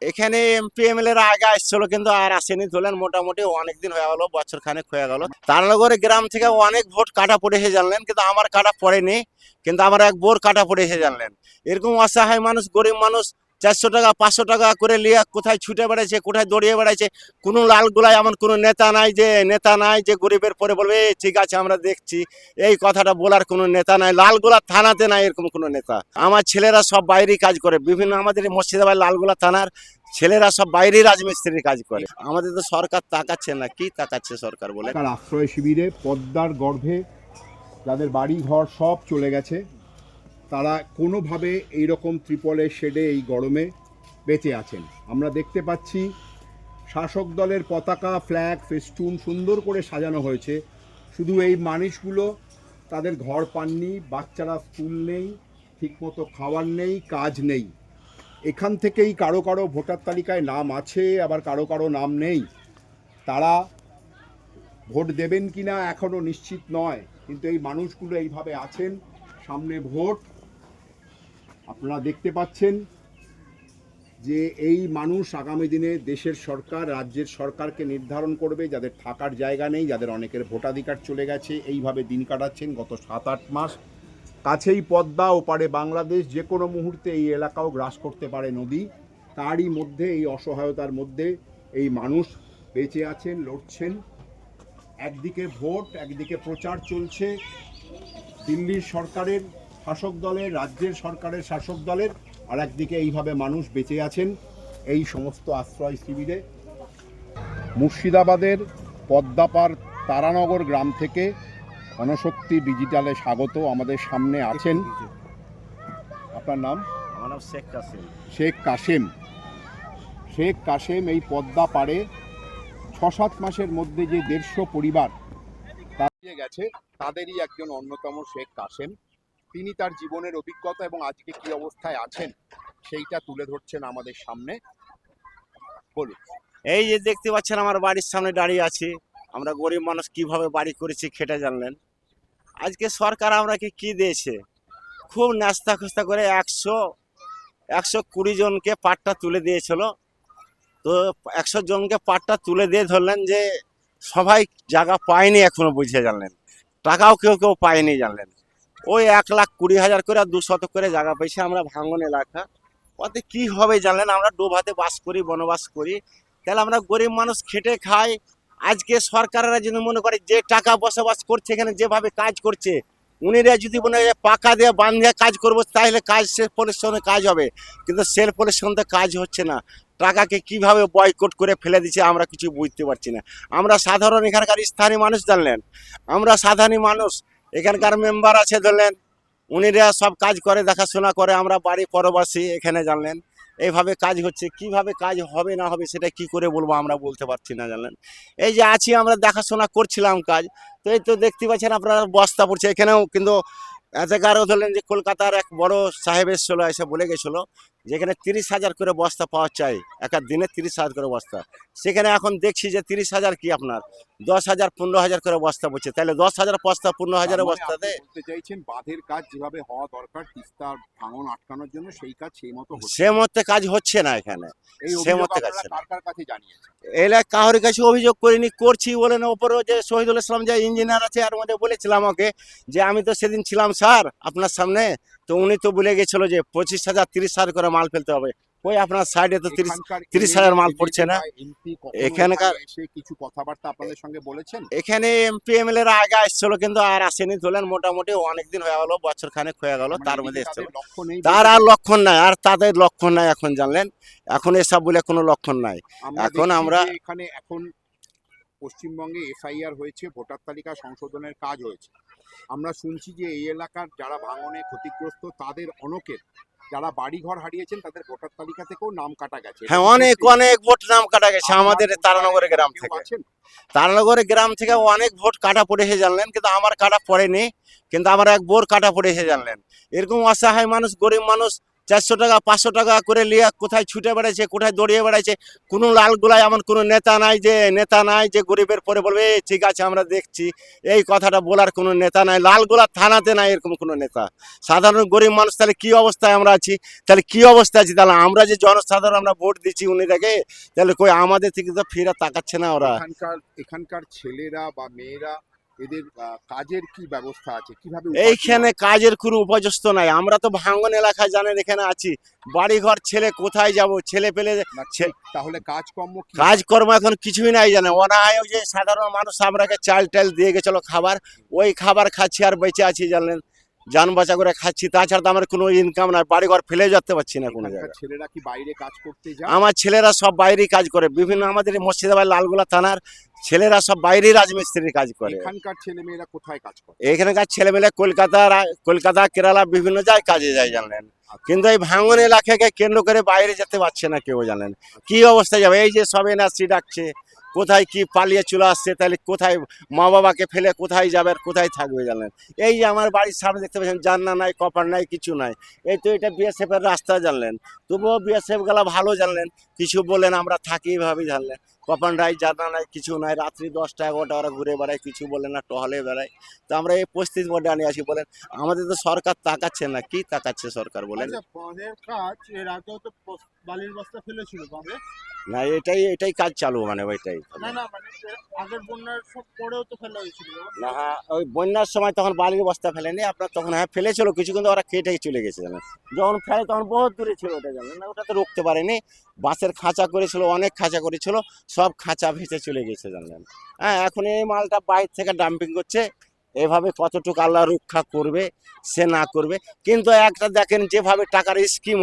এখানে MP MLA এর আগে আসছিল কিন্তু আর আসেনি ধরলেন, মোটামুটি অনেকদিন হয়ে গেল, বছর খানেক হয়ে গেল। তারানগরে গ্রাম থেকে অনেক ভোট কাটা পড়েছে জানলেন, কিন্তু আমার কাটা পড়েনি, কিন্তু আমার এক বোর কাটা পড়েছে জানলেন। এরকম অসহায় মানুষ, গরিব মানুষ 400 টাকা 500 টাকা করে নিয়ে কোথায় ছুটে বেড়াইছে, কোথায় দৌড়িয়ে বেড়াইছে। কোনো লালগুলায় এমন কোনো নেতা নাই যে গরিবের পরে বলবে "এই ঠিক আছে আমরা দেখছি", এই কথাটা বলার কোনো নেতা নাই। লালগুলা থানাতে নাই এরকম কোনো নেতা। আমার ছেলেরা সব বাইরেই কাজ করে, বিভিন্ন আমাদের মুর্শিদাবাদ লালগুলা থানার ছেলেরা সব বাইরেই রাজমিস্ত্রির কাজ করে। আমাদের তো সরকার তাকাচ্ছে না, কি তাকাচ্ছে সরকার বলে। তার আশ্রয় শিবিরে পদ্মার গর্ভে যাদের বাড়ি ঘর সব চলে গেছে, তারা কোনোভাবে এইরকম ত্রিপলের শেডে এই গরমে বেঁচে আছেন। আমরা দেখতে পাচ্ছি শাসক দলের পতাকা, ফ্ল্যাগ, ফেস্টুন সুন্দর করে সাজানো হয়েছে। শুধু এই মানুষগুলো তাদের ঘর পাননি, বাচ্চারা স্কুল নেই, ঠিকমতো খাবার নেই, কাজ নেই। এখান থেকেই কারো কারো ভোটার তালিকায় নাম আছে, আবার কারো কারো নাম নেই। তারা ভোট দেবেন কি না এখনও নিশ্চিত নয়, কিন্তু এই মানুষগুলো এইভাবে আছেন। সামনে ভোট, আপনারা দেখতে পাচ্ছেন যে এই মানুষ আগামী দিনে দেশের সরকার, রাজ্যের সরকারকে নির্ধারণ করবে। যাদের থাকার জায়গা নেই, যাদের অনেকের ভোটাধিকার চলে গেছে, এইভাবে দিন কাটাচ্ছেন গত 7-8 মাস। কাছেই পদ্মা, ওপারে বাংলাদেশ, যে কোনো মুহূর্তে এই এলাকাও গ্রাস করতে পারে নদী। তারই মধ্যে, এই অসহায়তার মধ্যে এই মানুষ বেঁচে আছেন, লড়ছেন। একদিকে ভোট, একদিকে প্রচার চলছে দিল্লির সরকারের শাসক দলের, রাজ্যের সরকারের শাসক দলের, আর একদিকে এইভাবে মানুষ বেঁচে আছেন এই সমস্ত আশ্রয় শিবিরে। মুর্শিদাবাদের পদ্মাপাড় তারানগর গ্রাম থেকে গণশক্তি ডিজিটালে স্বাগত। আমাদের সামনে আছেন, আপনার নাম? আমার নাম শেখ কাসিম। শেখ কাসেম। শেখ কাসেম এই পদ্মা পাড়ে 6-7 মাসের মধ্যে যে 150 পরিবার দাঁড়িয়ে গেছে, তাদেরই একজন অন্যতম শেখ কাসেম। তিনি তার জীবনের অভিজ্ঞতা এবং আজকে কি অবস্থায় আছেন সেইটা তুলে ধরছেন আমাদের সামনে। বলুন। এই যে দেখতে পাচ্ছেন আমার বাড়ির সামনে দাঁড়িয়ে আছি, আমরা গরিব মানুষ কিভাবে বাড়ি করেছি খেটে জানলেন। আজকে সরকার আমরাকে কি দিয়েছে, খুব নাস্তা খুস্তা করে 120 জনকে পাট্টা তুলে দিয়েছিল। তো 100 জনকে পাট্টা তুলে দিয়ে ধরলেন যে সবাই জায়গা পায়নি এখনো, বুঝে জানলেন। টাকাও কেউ কেউ পায়নি জানলেন। ওই 1,20,000 করে আর 200 করে জায়গা পাইছে। আমরা ভাঙন এলাকা, ওতে কি হবে জানলেন, আমরা ডোভাতে বাস করি, বনবাস করি। তাহলে আমরা গরিব মানুষ খেটে খাই। আজকে সরকারেরা যদি মনে করে যে টাকা বসবাস করছে এখানে, যেভাবে কাজ করছে, উনিরা যদি মনে হয় পাকা দিয়ে বাঁধ দিয়ে কাজ করবো, তাহলে কাজ সেলফ পরিশ্রমে কাজ হবে। কিন্তু সেলফ পরিশ্রমতে কাজ হচ্ছে না। টাকাকে কিভাবে বয়কট করে ফেলে দিচ্ছে আমরা কিছু বুঝতে পারছি না। আমরা সাধারণ এখানকার স্থানীয় মানুষ জানলেন, আমরা সাধারণ মানুষ, এখানকার মেম্বার আছে ধরলেন, উনিরা সব কাজ করে, দেখাশোনা করে। আমরা বাড়ি পরবাসী এখানে জানলেন। এইভাবে কাজ হচ্ছে, কিভাবে কাজ হবে না হবে সেটা কি করে বলবো আমরা বলতে পারছি না জানলেন। এই যে আছি আমরা দেখাশোনা করছিলাম কাজ, তো এই তো দেখতে পাচ্ছেন আপনারা বস্তা পড়ছে এখানেও। কিন্তু এতকারও ধরলেন যে কলকাতার এক বড় সাহেব এসেছিলো, এসে বলে গেছিলো যেখানে 30,000 করে বস্তা পাওয়া চাই, এক দিনে 30,000 করে বস্তা। সেখানে এখন দেখছি যে 30,000 কি আপনার 10,000 15,000 করে বস্তা পড়ছে। তাহলে 10,000 বস্তা 15,000 বস্তাতে বলতে চাইছেন বাঁধের কাজ যেভাবে হওয়া দরকার তিস্তার ভাঙন আটকানোর জন্য, সেই কাজ সেই মতো হচ্ছে সে মতে কাজ হচ্ছে না এখানে, এই সে অভিযোগ মতে কাজ আপনারা হচ্ছে না। কার কার কাছে জানিয়েছেন? এলা কারোর কাছে অভিযোগ করিনি, করছি বলেন। ওপরেও যে শহীদুল ইসলাম যে ইঞ্জিনিয়ার আছে, আর মধ্যে বলেছিলাম ওকে যে আমি তো সেদিন ছিলাম স্যার আপনার সামনে, তো উনি তো বলে গেছিল যে 25,000 30,000 করে মাল ফেলতে হবে। ওই আপনার সাইডে তো 30,000 মাল পড়ছে না। এখানকার এসে কিছু কথাবার্তা আপনাদের সঙ্গে বলেছেন? এখানে এমপি এমএলএ এর আগে আসছিল কিন্তু আর আসেনি ধরলেন, মোটামুটি অনেকদিন হয়ে গেল, বছর খানেক হয়ে গেল। তার মধ্যে এসেছিল, লক্ষ্য নেই, তার আর লক্ষণ নাই, আর তাদের লক্ষণ নাই এখন জানলেন। এখন এসব বলে কোনো লক্ষণ নাই। এখন আমরা এখানে এখন পশ্চিমবঙ্গে এসআইআর হয়েছে, ভোটার তালিকা সংশোধনের কাজ হয়েছে। আমরা শুনছি যে এই এলাকার যারা ভাঙনে ক্ষতিগ্রস্ত, তাদের অনেকের যারা বাড়িঘর হারিয়েছেন, তাদের ভোটার তালিকা থেকেও নাম কাটা গেছে। হ্যাঁ, অনেক অনেক ভোট নাম কাটা গেছে আমাদের তারানগরের গ্রাম থেকে। তারানগরের গ্রাম থেকে অনেক ভোট কাটা পড়েছে জানলেন, কিন্তু আমার কাটা পড়েনি, কিন্তু আমার এক বোর কাটা পড়েছে জানলেন। এরকম অসহায় মানুষ, গরিব মানুষ 400 টাকা 500 টাকা করে নিয়ে কোথায় ছুটে বেড়াচ্ছে, কোথায় দৌড়িয়ে বেড়াচ্ছে। কোনো লালগোলায় এমন কোনো নেতা নাই যে গরিবের পরে বলবে "এই ঠিক আছে আমরা দেখছি", এই কথাটা বলার কোনো নেতা নাই। লালগোলা থানাতে নাই এরকম কোনো নেতা। সাধারণ গরিব মানুষ তাহলে কি অবস্থায় আমরা আছি, তাহলে আমরা যে জনসাধারণ আমরা ভোট দিচ্ছি উনি দেখে, তাহলে কই আমাদের থেকে তো ফিরে তাকাচ্ছে না ওরা। এখানকার ছেলেরা বা মেয়েরা এদের কাজের কি ব্যবস্থা আছে, কিভাবে এইখানে কাজের কোনো উপযুক্ত নাই। আমরা তো ভাঙন এলাকায় জানেন এখানে আছি, বাড়িঘর ছেলে কোথায় যাব, ছেলে পেলে তাহলে কাজকর্ম কাজকর্ম এখন কিছুই নাই জানে। অনায় ওই যে সাধারণ মানুষ আমরাকে চাল টাল দিয়ে গেছিল খাবার, ওই খাবার খাচ্ছি আর বেঁচে আছি জানলেন, যান বাঁচা করে খাচ্ছি। তাছাড়া তো আমার কোনো ইনকাম নাই, বাড়িঘর ফেলে যেতে পারছি না কোনো জায়গায়। ছেলেরা কি বাইরে কাজ করতে যায়? আমার ছেলেরা সব বাইরেই কাজ করে, বিভিন্ন আমাদের মুর্শিদাবাদ লালগোলা থানার ছেলেরা সব বাইরেই রাজমিস্ত্রির কাজ করে। এখানকার ছেলেমেয়েরা কোথায় কাজ করে? এখানকার ছেলেমেয়ে কলকাতা কেরালা বিভিন্ন জায়গায় কাজে যায় জানলেন। কিন্তু এই ভাঙন এলাকাকে কেন্দ্র করে বাইরে যেতে পারছে না কেউ জানেন। কি অবস্থা যাবে? এই যে সব এনআরসি ডাকছে, কোথায় কি পালিয়ে চলে আসছে, তাহলে কোথায় মা বাবাকে ফেলে কোথায় যাবে আর কোথায় থাকবে জানলেন। এই যে আমার বাড়ির সামনে দেখতে পাচ্ছেন জানলা নাই, কপার নাই, কিছু নাই। এই তো এটা বিএসএফ এর রাস্তা জানলেন, তবুও বিএসএফ গেলা ভালো জানলেন, কিছু বলেন আমরা থাকি এভাবে জানলেন। কপান নাই, জানলা নাই, কিছু নাই। রাত্রি 10টা 11টা ওরা ঘুরে বেড়ায়, কিছু বলে না, টহলে বেড়ায়। তো আমরা এই পরিস্থিতির মধ্যে আনি আছি বলেন। আমাদের তো সরকার তাকাচ্ছে না, কি তাকাচ্ছে সরকার বলেন? কাজ এর আগেও তো বালির বস্তা ফেলেছিল বাঁধে। না এটাই কাজ চালু মানে ওইটাই। না মানে আগের বন্যার সব পরেও তো ফেলা হয়েছিল। না ওই বন্যার সময় তখন বালির বস্তা ফেলেনি আপনার, তখন ফেলেছিল কিছু, কিন্তু ওরা কেটে চলে গেছে জানেন। যখন ফেলে তখন বহুত দূরে ছিল ওটা জানেন না, ওটা তো রুখতে পারেনি। বাঁশের খাঁচা করেছিল, অনেক খাঁচা করেছিল, সব খাঁচা ভেসে চলে গেছে জানলেন। হ্যাঁ, এখন এই মালটা বাইরে থেকে ডাম্পিং করছে। এভাবে কতটুকু আল্লাহ রক্ষা করবে, সে না করবে। কিন্তু একটা দেখেন যেভাবে টাকার স্কিম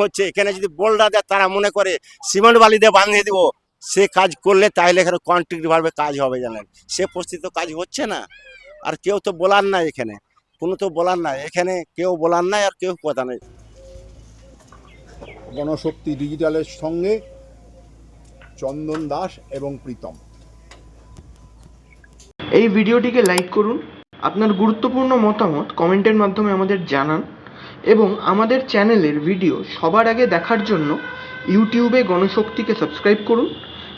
হচ্ছে, এখানে যদি বোল্ডার দেয় তারা মনে করে সিমেন্ট বালি দিয়ে বাঁধিয়ে দিব, সে কাজ করলে তাইলে এখানে কন্ট্রাক্টভাবে কাজ হবে জানেন। সে পরিস্থিতি তো কাজ হচ্ছে না। আর কেউ তো বলার নাই এখানে, কোনো তো বলার নাই এখানে, কেউ বলার নাই আর কেউ কথা নেই। গণশক্তি ডিজিটালের সঙ্গে চন্দন দাস এবং প্রীতম। এই ভিডিওটিকে লাইক করুন, আপনার গুরুত্বপূর্ণ মতামত কমেন্টের মাধ্যমে আমাদের জানান এবং আমাদের চ্যানেলের ভিডিও সবার আগে দেখার জন্য ইউটিউবে গণশক্তিকে সাবস্ক্রাইব করুন,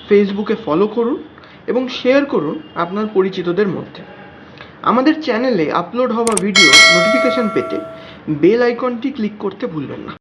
ফেসবুকে ফলো করুন এবং শেয়ার করুন আপনার পরিচিতদের মধ্যে। আমাদের চ্যানেলে আপলোড হওয়া ভিডিও নোটিফিকেশন পেতে বেল আইকনটি ক্লিক করতে ভুলবেন না।